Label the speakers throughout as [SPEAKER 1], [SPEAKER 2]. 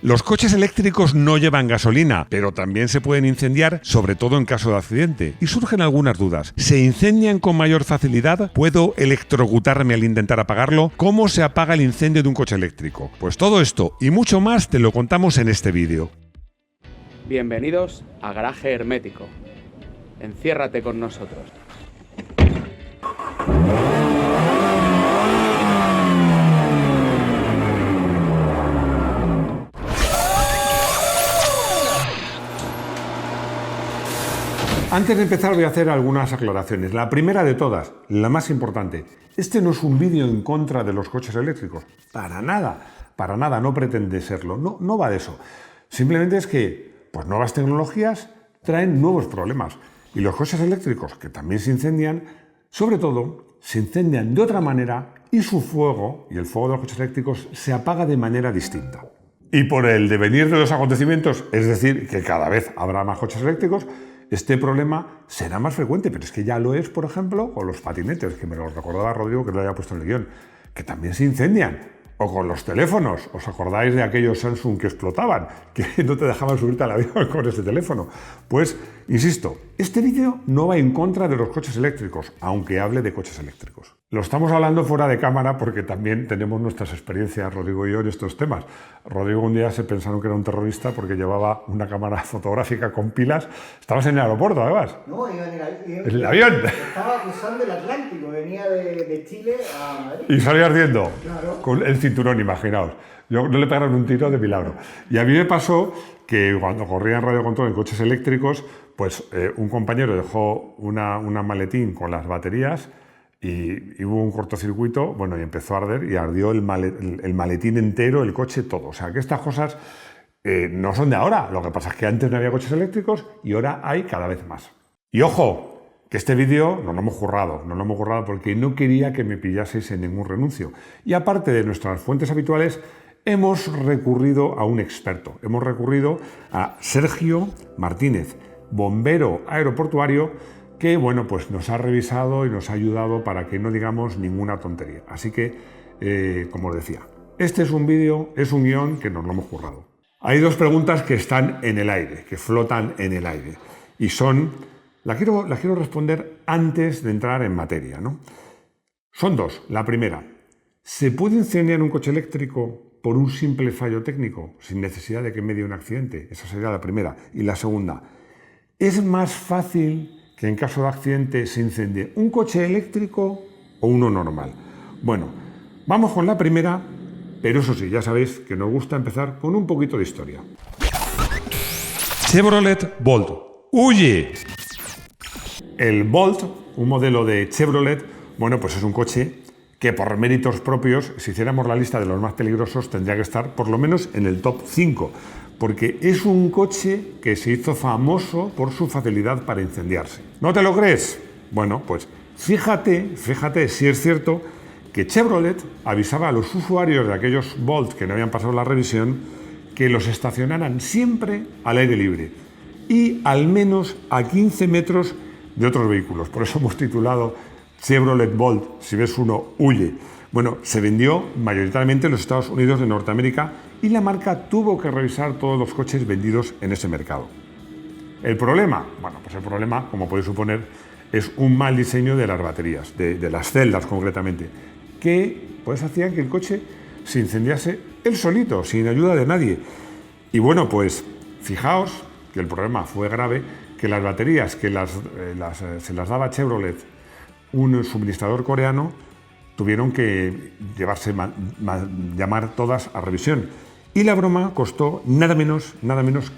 [SPEAKER 1] Los coches eléctricos no llevan gasolina, pero también se pueden incendiar, sobre todo en caso de accidente. Y surgen algunas dudas. ¿Se incendian con mayor facilidad? ¿Puedo electrocutarme al intentar apagarlo? ¿Cómo se apaga el incendio de un coche eléctrico? Pues todo esto y mucho más te lo contamos en este vídeo.
[SPEAKER 2] Bienvenidos a Garaje Hermético. Enciérrate con nosotros.
[SPEAKER 1] Antes de empezar voy a hacer algunas aclaraciones. La primera de todas, la más importante. Este no es un vídeo en contra de los coches eléctricos. Para nada, no pretende serlo. No va de eso. Simplemente es que nuevas tecnologías traen nuevos problemas. Y los coches eléctricos, que también se incendian, sobre todo, se incendian de otra manera y su fuego, y el fuego de los coches eléctricos, se apaga de manera distinta. Y por el devenir de los acontecimientos, es decir, que cada vez habrá más coches eléctricos, este problema será más frecuente, pero es que ya lo es, por ejemplo, con los patinetes, que me lo recordaba Rodrigo, que lo había puesto en el guión, que también se incendian. O con los teléfonos. ¿Os acordáis de aquellos Samsung que explotaban? Que no te dejaban subirte al avión con ese teléfono. Pues, insisto, este vídeo no va en contra de los coches eléctricos, aunque hable de coches eléctricos. Lo estamos hablando fuera de cámara porque también tenemos nuestras experiencias, Rodrigo y yo, en estos temas. Rodrigo un día se pensaron que era un terrorista porque llevaba una cámara fotográfica con pilas. Estabas en el aeropuerto, además.
[SPEAKER 3] No, iba en
[SPEAKER 1] el avión.
[SPEAKER 3] Estaba cruzando el Atlántico, venía de Chile a Madrid.
[SPEAKER 1] Y salía ardiendo.
[SPEAKER 3] Claro.
[SPEAKER 1] Con el cinturón, imaginaos. No le pegaron un tiro de milagro. Y a mí me pasó que cuando corría en radio control en coches eléctricos, un compañero dejó una maletín con las baterías y hubo un cortocircuito, y empezó a arder y ardió el maletín entero, el coche, todo. O sea, que estas cosas no son de ahora. Lo que pasa es que antes no había coches eléctricos y ahora hay cada vez más. Y ojo, que este vídeo no lo hemos currado porque no quería que me pillaseis en ningún renuncio. Y aparte de nuestras fuentes habituales, hemos recurrido a un experto. Hemos recurrido a Sergio Martínez, bombero aeroportuario, que nos ha revisado y nos ha ayudado para que no digamos ninguna tontería. Así que, como os decía, este es un vídeo, es un guión que nos lo hemos currado. Hay dos preguntas que están en el aire, que flotan en el aire. Y son, las quiero responder antes de entrar en materia, ¿no? Son dos. La primera, ¿se puede incendiar un coche eléctrico por un simple fallo técnico, sin necesidad de que medie un accidente? Esa sería la primera. Y la segunda, ¿es más fácil que en caso de accidente se incendie un coche eléctrico o uno normal? Bueno, vamos con la primera, pero eso sí, ya sabéis que nos gusta empezar con un poquito de historia. Chevrolet Bolt. ¡Huye! El Bolt, un modelo de Chevrolet, es un coche que por méritos propios, si hiciéramos la lista de los más peligrosos, tendría que estar por lo menos en el top 5. Porque es un coche que se hizo famoso por su facilidad para incendiarse. ¿No te lo crees? Bueno, pues fíjate si es cierto que Chevrolet avisaba a los usuarios de aquellos Bolt que no habían pasado la revisión que los estacionaran siempre al aire libre y al menos a 15 metros de otros vehículos. Por eso hemos titulado Chevrolet Bolt, si ves uno, huye. Se vendió mayoritariamente en los Estados Unidos de Norteamérica y la marca tuvo que revisar todos los coches vendidos en ese mercado. ¿El problema? El problema, como podéis suponer, es un mal diseño de las baterías, de las celdas concretamente, que hacían que el coche se incendiase él solito, sin ayuda de nadie. Y fijaos que el problema fue grave, que las baterías que se las daba Chevrolet, un suministrador coreano, tuvieron que llamar todas a revisión. Y la broma costó nada menos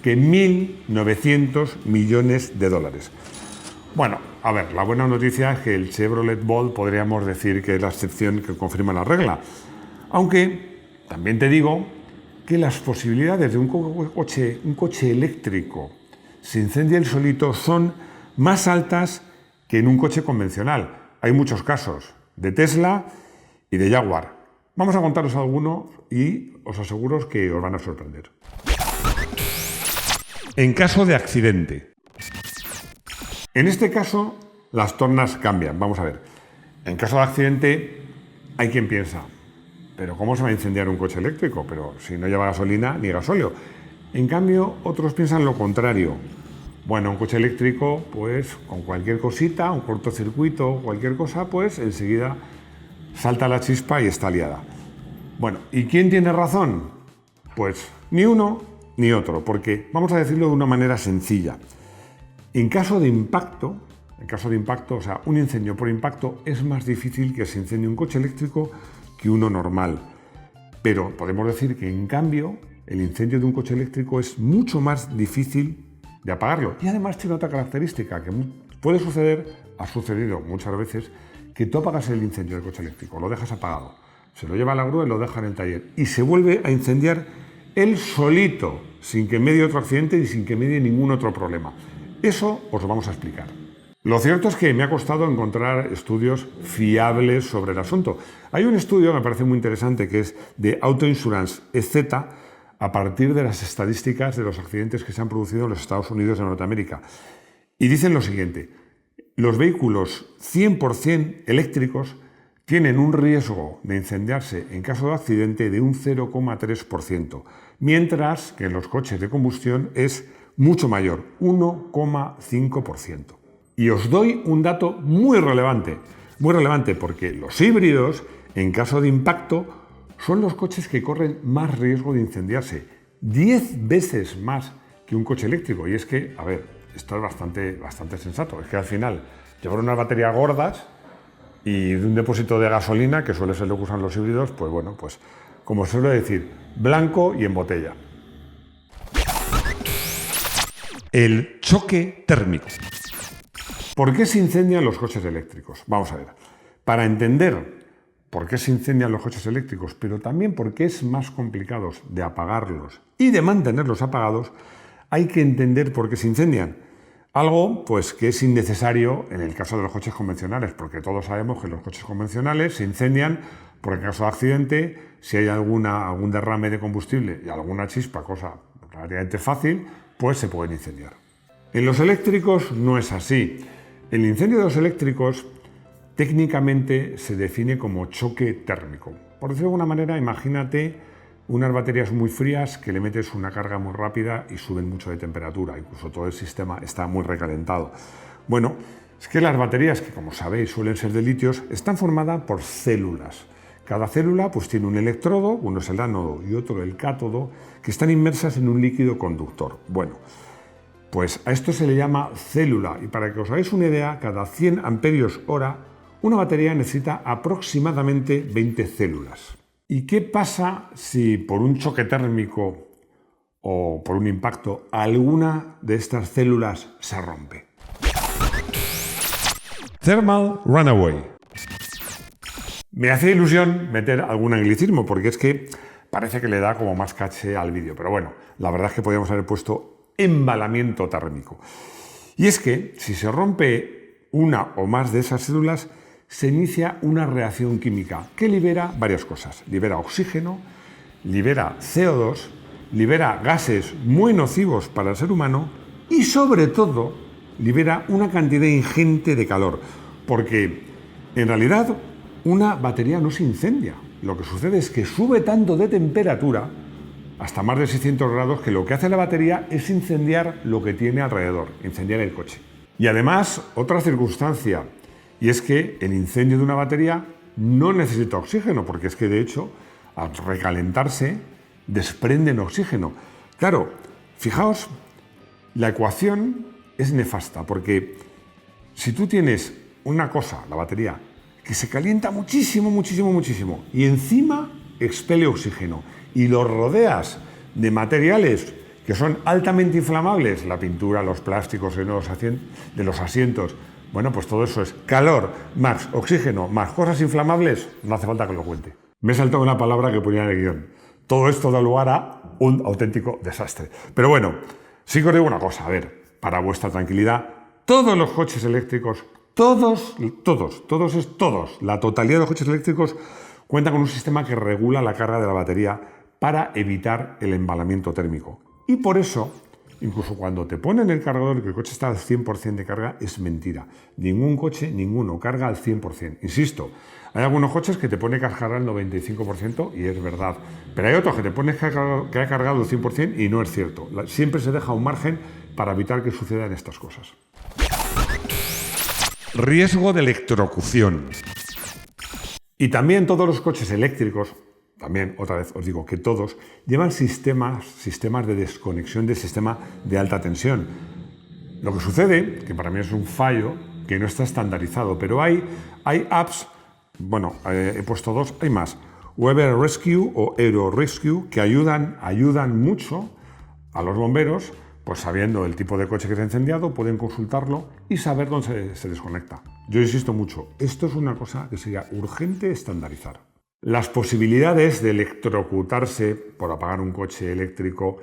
[SPEAKER 1] que 1.900 millones de dólares. La buena noticia es que el Chevrolet Bolt podríamos decir que es la excepción que confirma la regla. Aunque también te digo que las posibilidades de un coche eléctrico se incendie él solito son más altas que en un coche convencional. Hay muchos casos de Tesla y de Jaguar. Vamos a contaros algunos y os aseguro que os van a sorprender. En caso de accidente. En este caso, las tornas cambian. Vamos a ver. En caso de accidente, hay quien piensa, pero ¿cómo se va a incendiar un coche eléctrico? Pero si no lleva gasolina ni gasóleo. En cambio, otros piensan lo contrario. Bueno, un coche eléctrico, pues con cualquier cosita, un cortocircuito, cualquier cosa, pues enseguida salta la chispa y está liada. Bueno, ¿y quién tiene razón? Pues ni uno ni otro, porque vamos a decirlo de una manera sencilla. En caso de impacto, o sea, un incendio por impacto, es más difícil que se incendie un coche eléctrico que uno normal. Pero podemos decir que, en cambio, el incendio de un coche eléctrico es mucho más difícil de apagarlo. Y además tiene otra característica que puede suceder, ha sucedido muchas veces, que tú apagas el incendio del coche eléctrico, lo dejas apagado, se lo lleva a la grúa y lo deja en el taller y se vuelve a incendiar él solito, sin que medie otro accidente y sin que medie ningún otro problema. Eso os lo vamos a explicar. Lo cierto es que me ha costado encontrar estudios fiables sobre el asunto. Hay un estudio que me parece muy interesante que es de Auto Insurance EZ, a partir de las estadísticas de los accidentes que se han producido en los Estados Unidos de Norteamérica. Y dicen lo siguiente: los vehículos 100% eléctricos tienen un riesgo de incendiarse en caso de accidente de un 0,3%, mientras que en los coches de combustión es mucho mayor, 1,5%. Y os doy un dato muy relevante porque los híbridos, en caso de impacto, son los coches que corren más riesgo de incendiarse, 10 veces más que un coche eléctrico. Y es que, a ver, esto es bastante sensato. Es que al final, llevar unas baterías gordas y de un depósito de gasolina, que suele ser lo que usan los híbridos, pues bueno, pues como suele decir, blanco y en botella. El choque térmico. ¿Por qué se incendian los coches eléctricos? Vamos a ver. Para entender por qué se incendian los coches eléctricos, pero también por qué es más complicado de apagarlos y de mantenerlos apagados, hay que entender por qué se incendian. Algo pues que es innecesario en el caso de los coches convencionales, porque todos sabemos que los coches convencionales se incendian porque en caso de accidente, si hay algún derrame de combustible y alguna chispa, cosa relativamente fácil, pues se pueden incendiar. En los eléctricos no es así. El incendio de los eléctricos técnicamente se define como choque térmico. Por decirlo de alguna manera, imagínate unas baterías muy frías que le metes una carga muy rápida y suben mucho de temperatura, incluso todo el sistema está muy recalentado. Bueno, es que las baterías, que como sabéis suelen ser de litios, están formadas por células. Cada célula pues tiene un electrodo, uno es el ánodo y otro el cátodo, que están inmersas en un líquido conductor. Bueno, pues a esto se le llama célula, y para que os hagáis una idea, cada 100 amperios hora una batería necesita aproximadamente 20 células. ¿Y qué pasa si por un choque térmico o por un impacto alguna de estas células se rompe? Thermal runaway. Me hace ilusión meter algún anglicismo porque es que parece que le da como más caché al vídeo, pero bueno, la verdad es que podríamos haber puesto embalamiento térmico. Y es que si se rompe una o más de esas células, se inicia una reacción química que libera varias cosas. Libera oxígeno, libera CO2, libera gases muy nocivos para el ser humano y, sobre todo, libera una cantidad ingente de calor. Porque, en realidad, una batería no se incendia. Lo que sucede es que sube tanto de temperatura, hasta más de 600 grados, que lo que hace la batería es incendiar lo que tiene alrededor, incendiar el coche. Y además, otra circunstancia, y es que el incendio de una batería no necesita oxígeno, porque es que de hecho, al recalentarse, desprenden oxígeno. Claro, fijaos, la ecuación es nefasta, porque si tú tienes una cosa, la batería, que se calienta muchísimo, y encima expele oxígeno, y lo rodeas de materiales que son altamente inflamables, la pintura, los plásticos de los asientos, bueno, pues todo eso es calor, más oxígeno, más cosas inflamables, no hace falta que lo cuente. Me he saltado una palabra que ponía en el guión. Todo esto da lugar a un auténtico desastre. Pero bueno, sí que os digo una cosa, a ver, para vuestra tranquilidad, todos los coches eléctricos, todos, la totalidad de los coches eléctricos cuentan con un sistema que regula la carga de la batería para evitar el embalamiento térmico. Y por eso incluso cuando te ponen el cargador y que el coche está al 100% de carga, es mentira. Ningún coche, ninguno, carga al 100%. Insisto, hay algunos coches que te pone que cargar al 95% y es verdad. Pero hay otros que te pones que ha cargado el 100% y no es cierto. Siempre se deja un margen para evitar que sucedan estas cosas. Riesgo de electrocución. Y también todos los coches eléctricos, también otra vez os digo que todos, llevan sistemas de desconexión del sistema de alta tensión. Lo que sucede, que para mí es un fallo, que no está estandarizado, pero hay apps, bueno, he puesto dos, hay más, Weber Rescue o Aero Rescue, que ayudan mucho a los bomberos, pues sabiendo el tipo de coche que se ha incendiado, pueden consultarlo y saber dónde se desconecta. Yo insisto mucho, esto es una cosa que sería urgente estandarizar. Las posibilidades de electrocutarse por apagar un coche eléctrico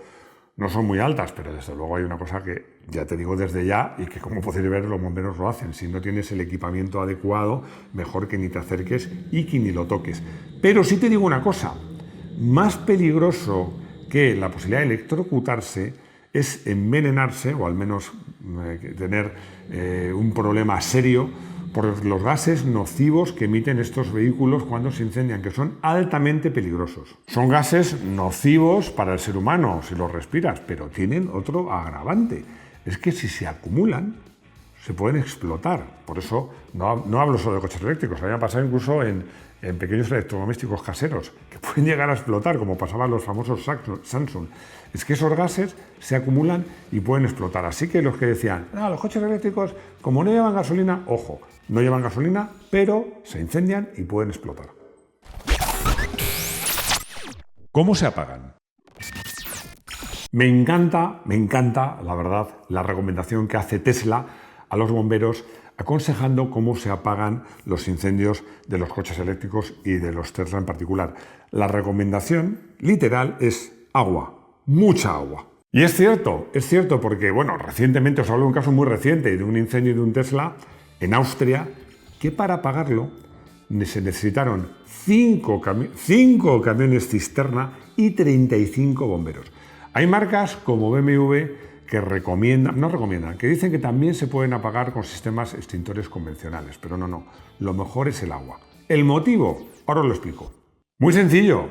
[SPEAKER 1] no son muy altas, pero desde luego hay una cosa que ya te digo desde ya y que como podéis ver los bomberos lo hacen. Si no tienes el equipamiento adecuado, mejor que ni te acerques y que ni lo toques. Pero sí te digo una cosa, más peligroso que la posibilidad de electrocutarse es envenenarse o al menos tener un problema serio por los gases nocivos que emiten estos vehículos cuando se incendian, que son altamente peligrosos. Son gases nocivos para el ser humano si los respiras, pero tienen otro agravante. Es que si se acumulan, se pueden explotar. Por eso no hablo solo de coches eléctricos, a mí me ha pasado incluso en pequeños electrodomésticos caseros, que pueden llegar a explotar, como pasaban los famosos Samsung. Es que esos gases se acumulan y pueden explotar. Así que los que decían, los coches eléctricos, como no llevan gasolina, ojo, no llevan gasolina, pero se incendian y pueden explotar. ¿Cómo se apagan? Me encanta, la verdad, la recomendación que hace Tesla a los bomberos aconsejando cómo se apagan los incendios de los coches eléctricos y de los Tesla en particular. La recomendación literal es agua, mucha agua. Y es cierto porque, bueno, recientemente os hablo de un caso muy reciente de un incendio de un Tesla en Austria, que para apagarlo se necesitaron 5 camiones cisterna y 35 bomberos. Hay marcas como BMW que que dicen que también se pueden apagar con sistemas extintores convencionales, pero no, lo mejor es el agua. ¿El motivo? Ahora os lo explico. Muy sencillo,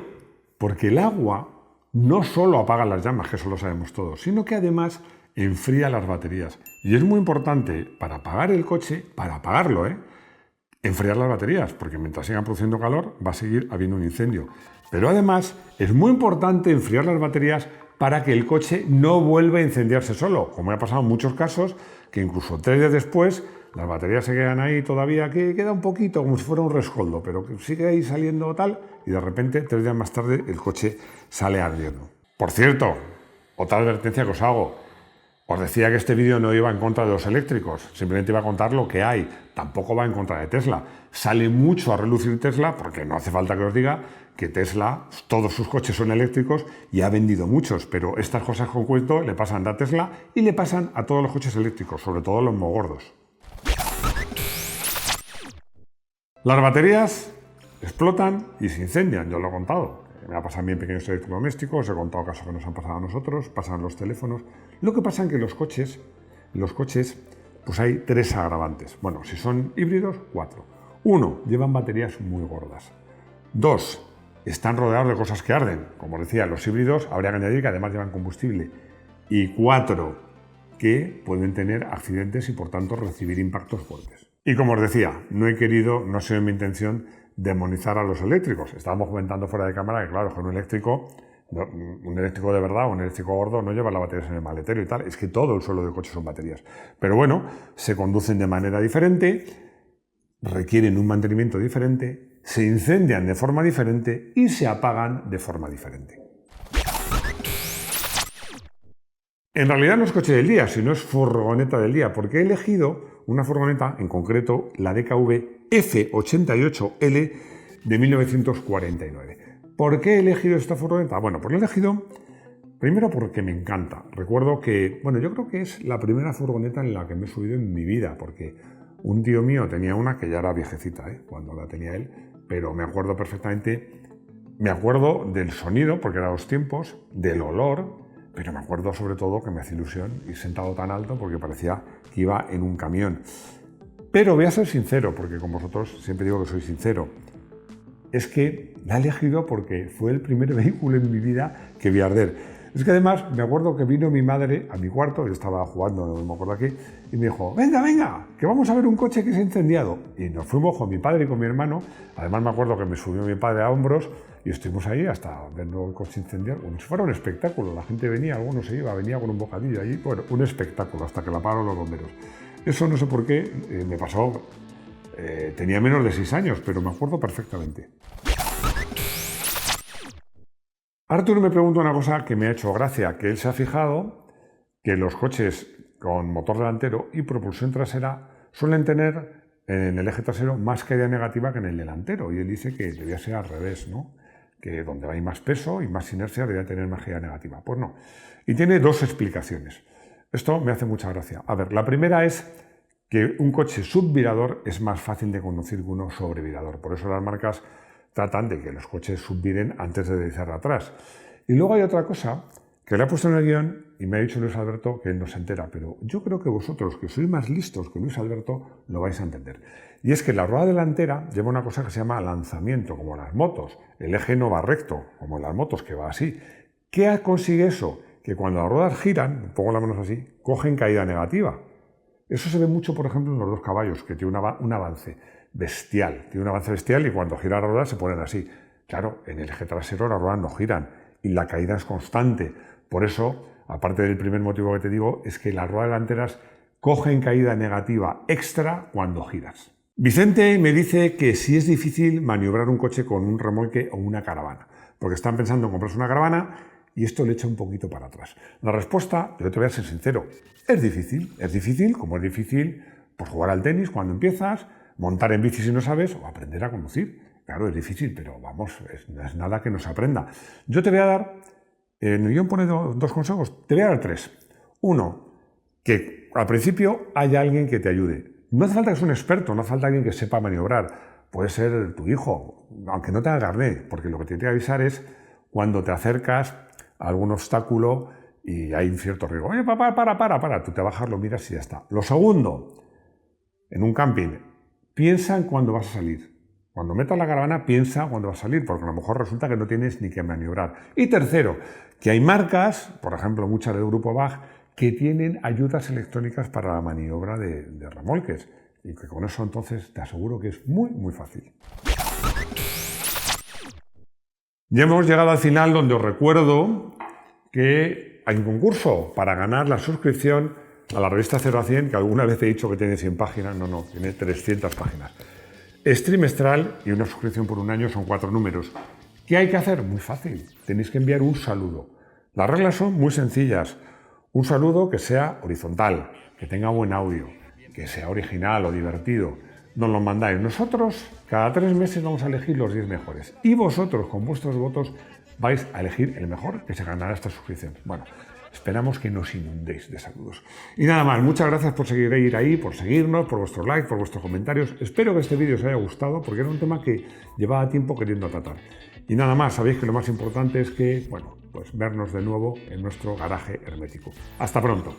[SPEAKER 1] porque el agua no solo apaga las llamas, que eso lo sabemos todos, sino que además enfría las baterías. Y es muy importante para apagar el coche, para apagarlo, enfriar las baterías, porque mientras sigan produciendo calor va a seguir habiendo un incendio. Pero además es muy importante enfriar las baterías para que el coche no vuelva a incendiarse solo, como ha pasado en muchos casos, que incluso 3 días después las baterías se quedan ahí todavía, que queda un poquito, como si fuera un rescoldo, pero que sigue ahí saliendo tal, y de repente 3 días más tarde el coche sale ardiendo. Por cierto, otra advertencia que os hago, os decía que este vídeo no iba en contra de los eléctricos, simplemente iba a contar lo que hay, tampoco va en contra de Tesla. Sale mucho a relucir Tesla, porque no hace falta que os diga que Tesla, todos sus coches son eléctricos y ha vendido muchos, pero estas cosas que os cuento le pasan a Tesla y le pasan a todos los coches eléctricos, sobre todo los muy gordos. Las baterías explotan y se incendian, yo lo he contado. Me ha pasado a mí en pequeños electrodomésticos, he contado casos que nos han pasado a nosotros, pasan los teléfonos. Lo que pasa es que en los coches, pues hay 3 agravantes. Bueno, si son híbridos, 4. 1, llevan baterías muy gordas. 2, están rodeados de cosas que arden. Como decía, los híbridos habría que añadir que además llevan combustible. Y 4, que pueden tener accidentes y por tanto recibir impactos fuertes. Y como os decía, no ha sido mi intención demonizar a los eléctricos. Estábamos comentando fuera de cámara que claro, con un eléctrico de verdad, un eléctrico gordo no lleva las baterías en el maletero y tal. Es que todo el suelo del coche son baterías. Pero bueno, se conducen de manera diferente, requieren un mantenimiento diferente, se incendian de forma diferente y se apagan de forma diferente. En realidad no es coche del día, sino es furgoneta del día, porque he elegido una furgoneta, en concreto la DKV F88L de 1949. ¿Por qué he elegido esta furgoneta? Bueno, pues la he elegido primero porque me encanta. Recuerdo que, yo creo que es la primera furgoneta en la que me he subido en mi vida, porque un tío mío tenía una que ya era viejecita, cuando la tenía él, pero me acuerdo perfectamente, me acuerdo del sonido, porque eran los tiempos, del olor, pero me acuerdo sobre todo que me hace ilusión ir sentado tan alto porque parecía que iba en un camión. Pero voy a ser sincero, porque con vosotros siempre digo que soy sincero. Es que la he elegido porque fue el primer vehículo en mi vida que vi arder. Es que además me acuerdo que vino mi madre a mi cuarto, yo estaba jugando, no me acuerdo aquí, y me dijo, venga, venga, que vamos a ver un coche que se ha incendiado. Y nos fuimos con mi padre y con mi hermano. Además me acuerdo que me subió mi padre a hombros y estuvimos ahí hasta viendo el coche incendiado. Como si fuera un espectáculo, la gente venía, algunos se iba, venía con un bocadillo allí, bueno, un espectáculo, hasta que la pararon los bomberos. Eso no sé por qué, me pasó, tenía menos de 6 años, pero me acuerdo perfectamente. Artur me pregunta una cosa que me ha hecho gracia, que él se ha fijado que los coches con motor delantero y propulsión trasera suelen tener en el eje trasero más caída negativa que en el delantero, y él dice que debía ser al revés, ¿no? Que donde hay más peso y más inercia debía tener más caída negativa. Pues no. Y tiene 2 explicaciones. Esto me hace mucha gracia. A ver, la primera es que un coche subvirador es más fácil de conducir que uno sobrevirador. Por eso las marcas tratan de que los coches subviren antes de deslizar atrás. Y luego hay otra cosa que le ha puesto en el guión y me ha dicho Luis Alberto que él no se entera, pero yo creo que vosotros, que sois más listos que Luis Alberto, lo vais a entender. Y es que la rueda delantera lleva una cosa que se llama lanzamiento, como en las motos. El eje no va recto, como en las motos, que va así. ¿Qué consigue eso? Que cuando las ruedas giran, pongo las manos así, cogen caída negativa. Eso se ve mucho, por ejemplo, en los 2 caballos, que tiene un avance bestial. Tiene un avance bestial y cuando gira la rueda se ponen así. Claro, en el eje trasero las ruedas no giran y la caída es constante. Por eso, aparte del primer motivo que te digo, es que las ruedas delanteras cogen caída negativa extra cuando giras. Vicente me dice que si es difícil maniobrar un coche con un remolque o una caravana, porque están pensando en comprarse una caravana y esto le echa un poquito para atrás. La respuesta, yo te voy a ser sincero, es difícil, como es difícil pues, jugar al tenis cuando empiezas, montar en bici si no sabes o aprender a conducir. Claro, es difícil, pero vamos, no es nada que no se aprenda. Yo te voy a dar, en el guión pone 2 consejos, te voy a dar 3. 1, que al principio haya alguien que te ayude. No hace falta que sea un experto, no hace falta alguien que sepa maniobrar. Puede ser tu hijo, aunque no tenga carnet, porque lo que te tiene que avisar es cuando te acercas a algún obstáculo y hay un cierto riesgo. Oye, papá, para. Tú te bajas, lo miras y ya está. Lo segundo, en un camping, piensa en cuándo vas a salir. Cuando metas la caravana, piensa cuándo vas a salir, porque a lo mejor resulta que no tienes ni que maniobrar. Y tercero, que hay marcas, por ejemplo, muchas del grupo BAG, que tienen ayudas electrónicas para la maniobra de remolques. Y que con eso entonces te aseguro que es muy, muy fácil. Ya hemos llegado al final, donde os recuerdo que hay un concurso para ganar la suscripción a la revista 0 a 100, que alguna vez he dicho que tiene 100 páginas, no, tiene 300 páginas. Es trimestral y una suscripción por un año son 4 números. ¿Qué hay que hacer? Muy fácil, tenéis que enviar un saludo. Las reglas son muy sencillas. Un saludo que sea horizontal, que tenga buen audio, que sea original o divertido. Nos lo mandáis. Nosotros cada 3 meses vamos a elegir los 10 mejores. Y vosotros, con vuestros votos, vais a elegir el mejor que se ganará esta suscripción. Bueno, esperamos que nos inundéis de saludos. Y nada más, muchas gracias por seguir ahí, por seguirnos, por vuestros likes, por vuestros comentarios. Espero que este vídeo os haya gustado, porque era un tema que llevaba tiempo queriendo tratar. Y nada más, sabéis que lo más importante es que, bueno, pues vernos de nuevo en nuestro garaje hermético. Hasta pronto.